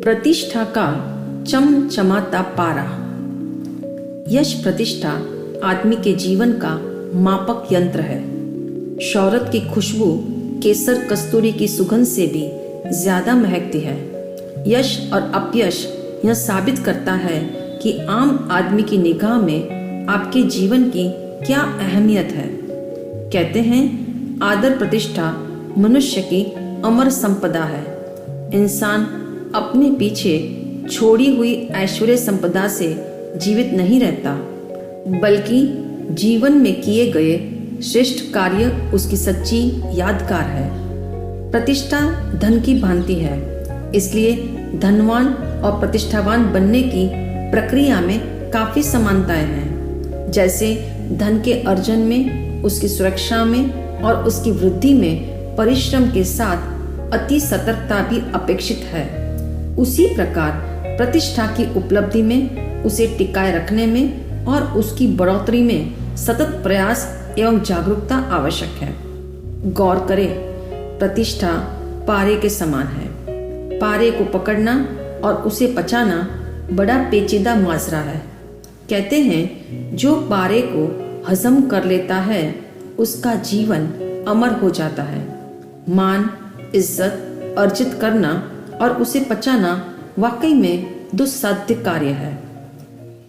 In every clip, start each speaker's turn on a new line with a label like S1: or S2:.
S1: प्रतिष्ठा का चमचमाता पारा। यश प्रतिष्ठा आदमी के जीवन का मापक यंत्र है। शौहरत की खुशबू केसर कस्तूरी की सुगंध से भी ज्यादा महकती है। यश और अपयश यह साबित करता है कि आम आदमी की निगाह में आपके जीवन की क्या अहमियत है। कहते हैं आदर प्रतिष्ठा मनुष्य की अमर संपदा है। इंसान अपने पीछे छोड़ी हुई ऐश्वर्य संपदा से जीवित नहीं रहता, बल्कि जीवन में किए गए श्रेष्ठ कार्य उसकी सच्ची यादगार है। प्रतिष्ठा धन की भांति है, इसलिए धनवान और प्रतिष्ठावान बनने की प्रक्रिया में काफी समानताएं हैं। जैसे धन के अर्जन में, उसकी सुरक्षा में और उसकी वृद्धि में परिश्रम के साथ अति सतर्कता भी अपेक्षित है, उसी प्रकार प्रतिष्ठा की उपलब्धि में, उसे टिकाए रखने में और उसकी बढ़ोतरी में सतत प्रयास एवं जागरूकता आवश्यक है। गौर करें, प्रतिष्ठा पारे के समान है। पारे को पकड़ना और उसे पचाना बड़ा पेचीदा माजरा है। कहते हैं जो पारे को हजम कर लेता है उसका जीवन अमर हो जाता है। मान, इज्जत अर्जित करना और उसे पचाना वाकई में दुस्साध्य कार्य है।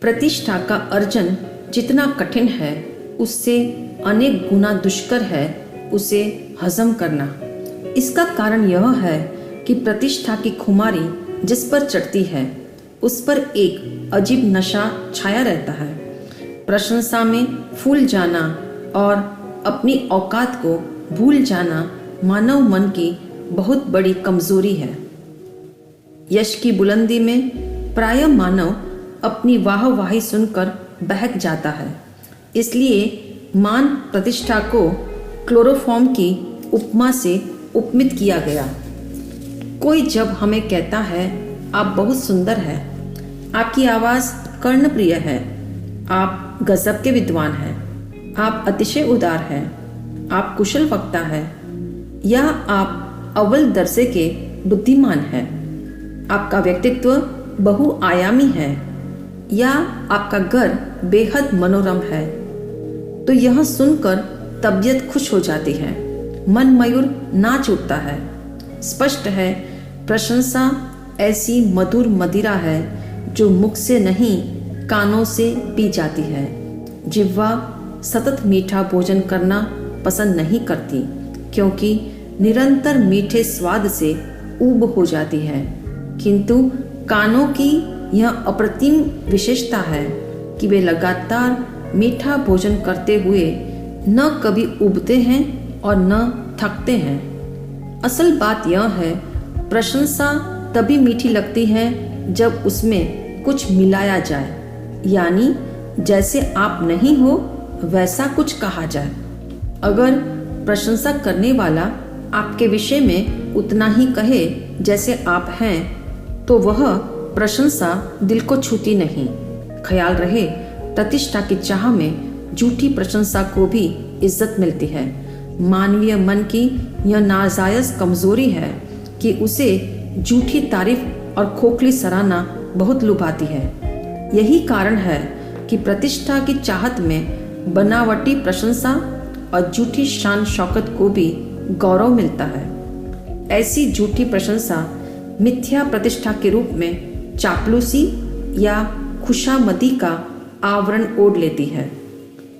S1: प्रतिष्ठा का अर्जन जितना कठिन है, उससे अनेक गुना दुष्कर है उसे हजम करना। इसका कारण यह है कि प्रतिष्ठा की खुमारी जिस पर चढ़ती है उस पर एक अजीब नशा छाया रहता है। प्रशंसा में फूल जाना और अपनी औकात को भूल जाना मानव मन की बहुत बड़ी कमजोरी है। यश की बुलंदी में प्रायः मानव अपनी वाहवाही सुनकर बहक जाता है। इसलिए मान प्रतिष्ठा को क्लोरोफॉर्म की उपमा से उपमित किया गया। कोई जब हमें कहता है आप बहुत सुंदर हैं, आपकी आवाज़ कर्णप्रिय है, आप गजब के विद्वान हैं, आप अतिशय उदार हैं, आप कुशल वक्ता हैं, या आप अव्वल दर्जे के बुद्धिमान हैं, आपका व्यक्तित्व बहुआयामी है, या आपका घर बेहद मनोरम है, तो यह सुनकर तबीयत खुश हो जाती है, मन मयूर नाच उठता है। स्पष्ट है, प्रशंसा ऐसी मधुर मदिरा है जो मुख से नहीं कानों से पी जाती है। जिह्वा सतत मीठा भोजन करना पसंद नहीं करती, क्योंकि निरंतर मीठे स्वाद से ऊब हो जाती है। किंतु कानों की यह अप्रतिम विशेषता है कि वे लगातार मीठा भोजन करते हुए न कभी उबते हैं और न थकते हैं। असल बात यह है, प्रशंसा तभी मीठी लगती है जब उसमें कुछ मिलाया जाए, यानी जैसे आप नहीं हो वैसा कुछ कहा जाए। अगर प्रशंसा करने वाला आपके विषय में उतना ही कहे जैसे आप हैं, तो वह प्रशंसा दिल को छूती नहीं। ख्याल रहे, प्रतिष्ठा की चाह में झूठी प्रशंसा को भी इज्जत मिलती है। मानवीय मन की यह नाजायज कमजोरी है कि उसे झूठी तारीफ और खोखली सराहना बहुत लुभाती है। यही कारण है कि प्रतिष्ठा की चाहत में बनावटी प्रशंसा और झूठी शान शौकत को भी गौरव मिलता है। ऐसी झूठी प्रशंसा मिथ्या प्रतिष्ठा के रूप में चापलूसी या खुशामदी का आवरण ओढ़ लेती है।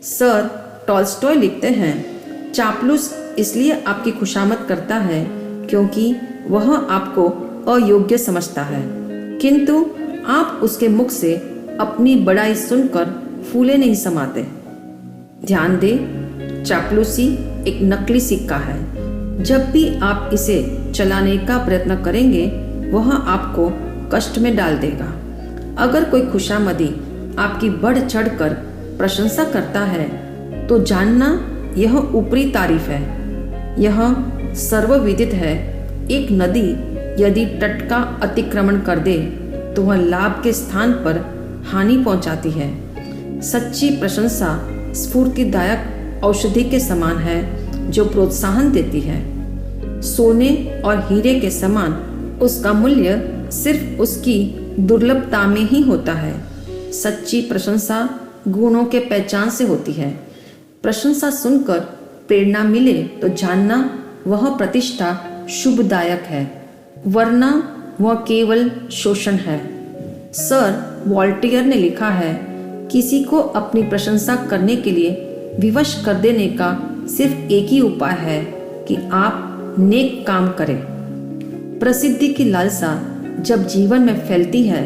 S1: सर टॉल्स्टॉय लिखते हैं, चापलूस इसलिए आपकी खुशामद करता है क्योंकि वह आपको अयोग्य समझता है, किंतु आप उसके मुख से अपनी बड़ाई सुनकर फूले नहीं समाते। ध्यान दें, चापलूसी एक नकली सिक्का है। जब भी आप इसे चलाने का प्रयत्न करेंगे वह आपको कष्ट में डाल देगा। अगर कोई खुशामदी आपकी बढ़ चढ़कर प्रशंसा करता है तो जानना यह ऊपरी तारीफ है। यह सर्वविदित है, एक नदी यदि तट का अतिक्रमण कर दे तो वह लाभ के स्थान पर हानि पहुंचाती है। सच्ची प्रशंसा स्फूर्तिदायक औषधि के समान है जो प्रोत्साहन देती है। सोने और हीरे के समान उसका मूल्य सिर्फ उसकी दुर्लभता में ही होता है। सच्ची प्रशंसा गुणों के पहचान से होती है। प्रशंसा सुनकर प्रेरणा मिले तो जानना वह प्रतिष्ठा शुभदायक है, वरना वह केवल शोषण है। सर वॉल्टेयर ने लिखा है, किसी को अपनी प्रशंसा करने के लिए विवश कर देने का सिर्फ एक ही उपाय है कि आप नेक काम करें। प्रसिद्धि की लालसा जब जीवन में फैलती है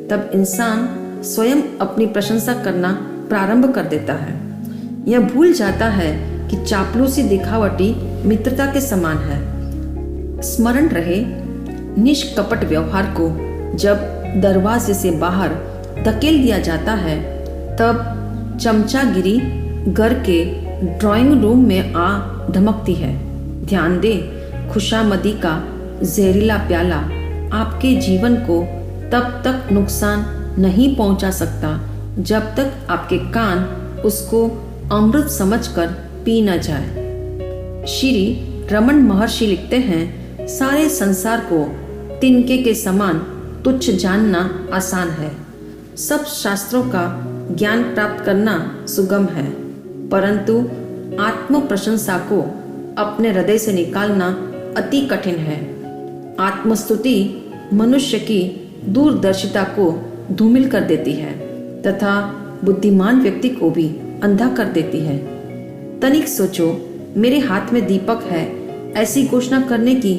S1: तब इंसान स्वयं अपनी प्रशंसा करना प्रारंभ कर देता है। यह भूल जाता है कि चापलूसी दिखावटी मित्रता के समान है। स्मरण रहे, निष्कपट व्यवहार को जब दरवाजे से बाहर धकेल दिया जाता है तब चमचागिरी घर के ड्राइंग रूम में आ धमकती है। ध्यान दें, खुशामदी का जहरीला प्याला आपके जीवन को तब तक नुकसान नहीं पहुंचा सकता जब तक आपके कान उसको अमृत समझकर पी न जाए। श्री रमन महर्षि लिखते हैं, सारे संसार को तिनके के समान तुच्छ जानना आसान है। सब शास्त्रों का ज्ञान प्राप्त करना सुगम है, परंतु आत्म प्रशंसा को अपने हृदय से निकालना अति कठिन है। आत्मस्तुति मनुष्य की दूरदर्शिता को धूमिल कर देती है तथा बुद्धिमान व्यक्ति को भी अंधा कर देती है। तनिक सोचो, मेरे हाथ में दीपक है, ऐसी घोषणा करने की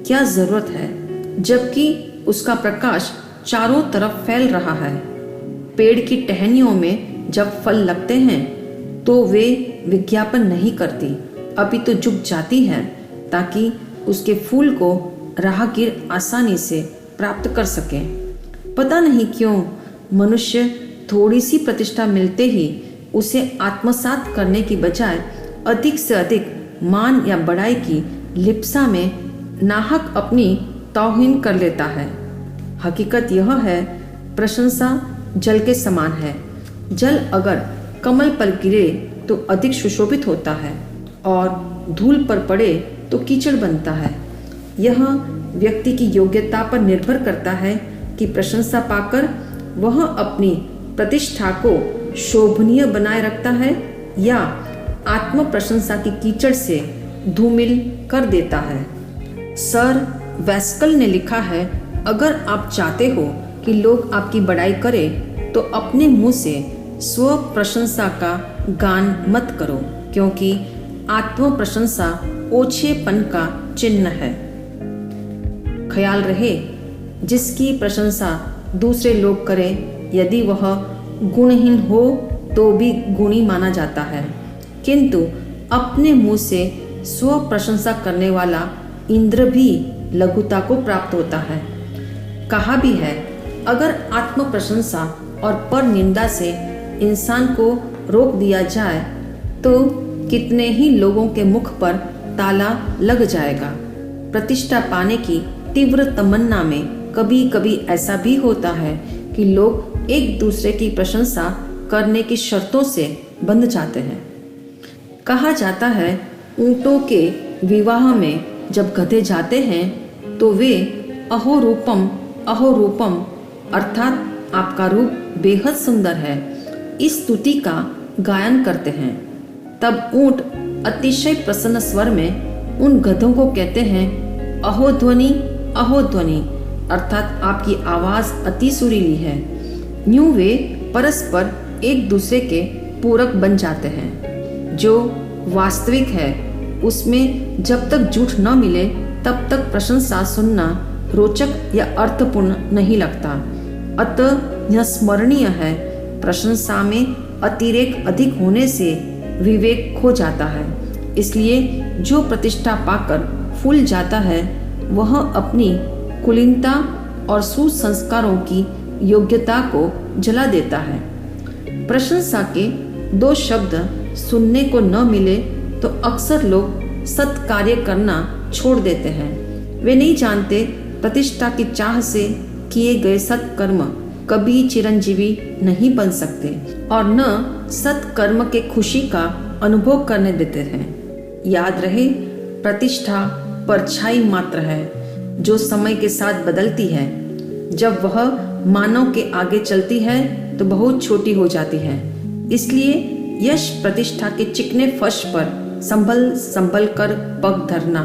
S1: क्या जरूरत है, जबकि उसका प्रकाश चारों तरफ फैल रहा है। पेड़ की टहनियों में जब फल लगते हैं तो वे विज्ञापन नहीं करती, अपितु झुक जाती है ताकि उसके फूल को राहगीर आसानी से प्राप्त कर सके। पता नहीं क्यों मनुष्य थोड़ी सी प्रतिष्ठा मिलते ही उसे आत्मसात करने की बजाय अधिक से अधिक मान या बड़ाई की लिप्सा में नाहक अपनी तौहीन कर लेता है। हकीकत यह है, प्रशंसा जल के समान है। जल अगर कमल पर गिरे तो अधिक सुशोभित होता है और धूल पर पड़े तो कीचड़ बनता है। यह व्यक्ति की योग्यता पर निर्भर करता है कि प्रशंसा पाकर वह अपनी प्रतिष्ठा को शोभनीय बनाए रखता है या आत्म प्रशंसा की कीचड़ से धूमिल कर देता है। सर वेस्कल ने लिखा है, अगर आप चाहते हो कि लोग आपकी बड़ाई करें तो अपने मुंह से स्व प्रशंसा का गान मत करो, क्योंकि आत्म प्रशंसा ओछेपन का चिन्ह है। ख्याल रहे, जिसकी प्रशंसा दूसरे लोग करें, यदि वह गुणहीन हो तो भी गुणी माना जाता है, किंतु अपने मुंह से स्व प्रशंसा करने वाला इंद्र भी लघुता को प्राप्त होता है। कहा भी है, अगर आत्म प्रशंसा और पर निंदा से इंसान को रोक दिया जाए तो कितने ही लोगों के मुख पर ताला लग जाएगा। प्रतिष्ठा पाने की तीव्र तमन्ना में कभी कभी ऐसा भी होता है कि लोग एक दूसरे की प्रशंसा करने की शर्तों से बंध जाते हैं। कहा जाता है, ऊंटों के विवाह में जब गधे जाते हैं तो वे अहो रूपम अर्थात आपका रूप बेहद सुंदर है, इस स्तुति का गायन करते हैं। तब ऊंट अतिशय प्रसन्न स्वर में उन गधों को कहते हैं, अहो ध्वनि अर्थात आपकी आवाज अति सुरीली है। यूं वे परस्पर एक दूसरे के पूरक बन जाते हैं। जो वास्तविक है उसमें जब तक झूठ न मिले तब तक प्रशंसा सुनना रोचक या अर्थपूर्ण नहीं लगता। अतः यह स्मरणीय है, प्रशंसा में अतिरेक अधिक होने से विवेक खो जाता है। इसलिए जो प्रतिष्ठा पाकर फूल जाता है वह अपनी कुलीनता और सुसंस्कारों की योग्यता को जला देता है। प्रशंसा के दो शब्द सुनने को न मिले तो अक्सर लोग सत्कार्य करना छोड़ देते हैं। वे नहीं जानते प्रतिष्ठा की चाह से किए गए सत्कर्म कभी चिरंजीवी नहीं बन सकते और न सत्कर्म के खुशी का अनुभव करने देते हैं। याद रहे, प्रतिष्ठा परछाई मात्र है जो समय के साथ बदलती है। जब वह मानव के आगे चलती है तो बहुत छोटी हो जाती है। इसलिए यश प्रतिष्ठा के चिकने फर्श पर संभल संभल कर पग धरना